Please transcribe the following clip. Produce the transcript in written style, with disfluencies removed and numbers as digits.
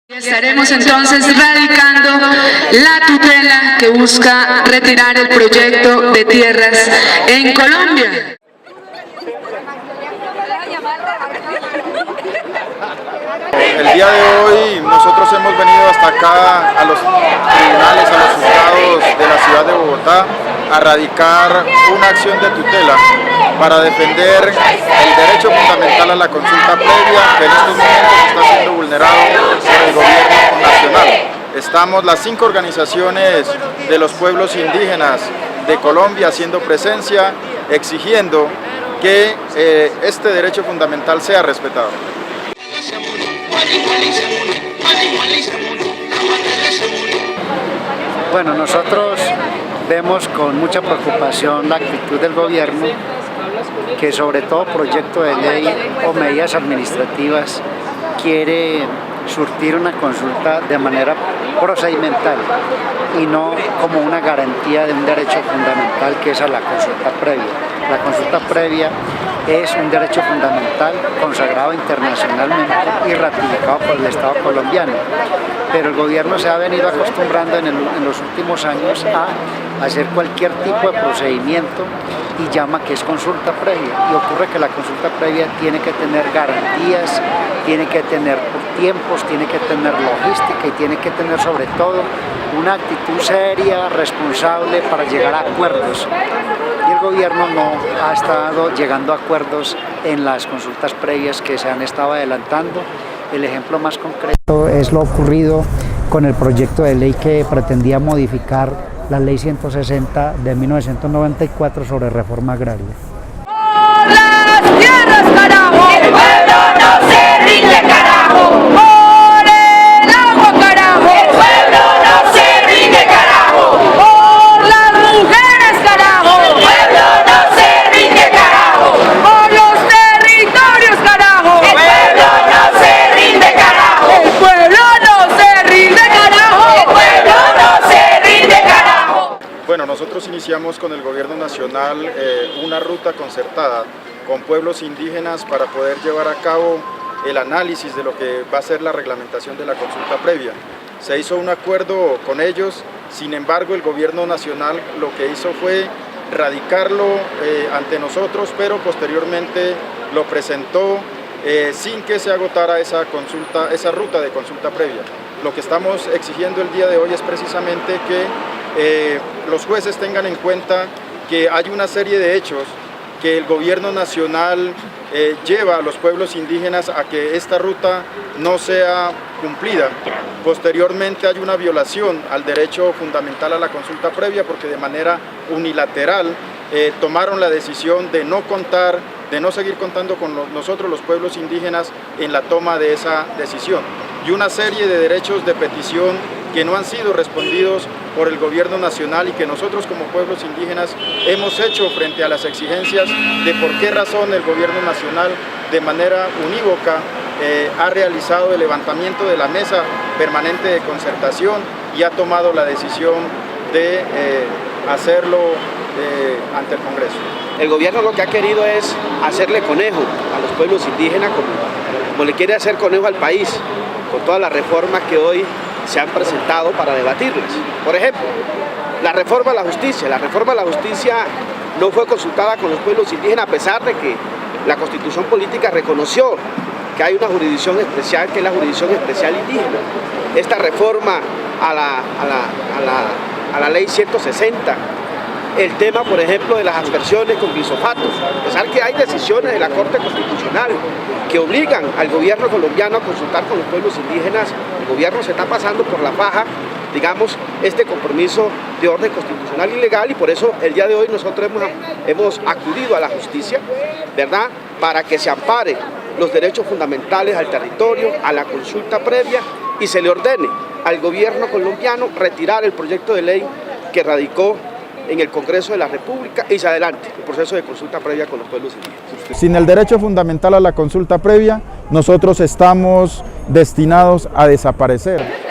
Estaremos entonces radicando la tutela que busca retirar el proyecto de tierras en Colombia. El día de hoy nosotros hemos venido hasta acá a los tribunales, a los juzgados de la ciudad de Bogotá a radicar una acción de tutela para defender el derecho fundamental a la consulta previa que en estos momentos está siendo vulnerado por el gobierno nacional. Estamos las 5 organizaciones de los pueblos indígenas de Colombia haciendo presencia, exigiendo que este derecho fundamental sea respetado. Bueno, nosotros vemos con mucha preocupación la actitud del gobierno, que sobre todo proyecto de ley o medidas administrativas quiere surtir una consulta de manera procedimental y no como una garantía de un derecho fundamental que es a la consulta previa. La consulta previa es un derecho fundamental consagrado internacionalmente y ratificado por el Estado colombiano, pero el gobierno se ha venido acostumbrando en los últimos años a hacer cualquier tipo de procedimiento y llama que es consulta previa, y ocurre que la consulta previa tiene que tener garantías, tiene que tener tiempos, tiene que tener logística y tiene que tener sobre todo una actitud seria, responsable para llegar a acuerdos. Y el gobierno no ha estado llegando a acuerdos en las consultas previas que se han estado adelantando. El ejemplo más concreto es lo ocurrido con el proyecto de ley que pretendía modificar la ley 160 de 1994 sobre reforma agraria. ¡Por las tierras, carajo! ¡El pueblo no se rinde, carajo! ¡Por el agua, carajo! ¡El pueblo no se rinde, carajo! ¡Por las mujeres, carajo! ¡El pueblo no se rinde, carajo! ¡Por los territorios, carajo! ¡El pueblo no se rinde, carajo! ¡El pueblo no se rinde, carajo! ¡El pueblo no se rinde, carajo! Bueno, nosotros iniciamos con el gobierno nacional una ruta concertada con pueblos indígenas para poder llevar a cabo el análisis de lo que va a ser la reglamentación de la consulta previa. Se hizo un acuerdo con ellos, sin embargo el gobierno nacional lo que hizo fue radicarlo ante nosotros, pero posteriormente lo presentó sin que se agotara esa ruta de consulta previa. Lo que estamos exigiendo el día de hoy es precisamente que los jueces tengan en cuenta que hay una serie de hechos que el gobierno nacional lleva a los pueblos indígenas a que esta ruta no sea cumplida. Posteriormente hay una violación al derecho fundamental a la consulta previa porque de manera unilateral tomaron la decisión de no seguir contando con nosotros los pueblos indígenas en la toma de esa decisión. Y una serie de derechos de petición que no han sido respondidos por el gobierno nacional y que nosotros como pueblos indígenas hemos hecho frente a las exigencias de por qué razón el gobierno nacional de manera unívoca ha realizado el levantamiento de la mesa permanente de concertación y ha tomado la decisión de hacerlo ante el Congreso. El gobierno lo que ha querido es hacerle conejo a los pueblos indígenas como le quiere hacer conejo al país, con todas las reformas que hoy se han presentado para debatirlas. Por ejemplo, la reforma a la justicia. La reforma a la justicia no fue consultada con los pueblos indígenas a pesar de que la Constitución Política reconoció que hay una jurisdicción especial, que es la jurisdicción especial indígena. Esta reforma a la ley 160, el tema, por ejemplo, de las aspersiones con glifosatos, a pesar que hay decisiones de la Corte Constitucional que obligan al gobierno colombiano a consultar con los pueblos indígenas, el gobierno se está pasando por la faja, digamos, este compromiso de orden constitucional y legal, y por eso el día de hoy nosotros hemos acudido a la justicia, ¿verdad?, para que se ampare los derechos fundamentales al territorio, a la consulta previa, y se le ordene al gobierno colombiano retirar el proyecto de ley que radicó en el Congreso de la República y se adelante el proceso de consulta previa con los pueblos indígenas. Sin el derecho fundamental a la consulta previa, nosotros estamos destinados a desaparecer.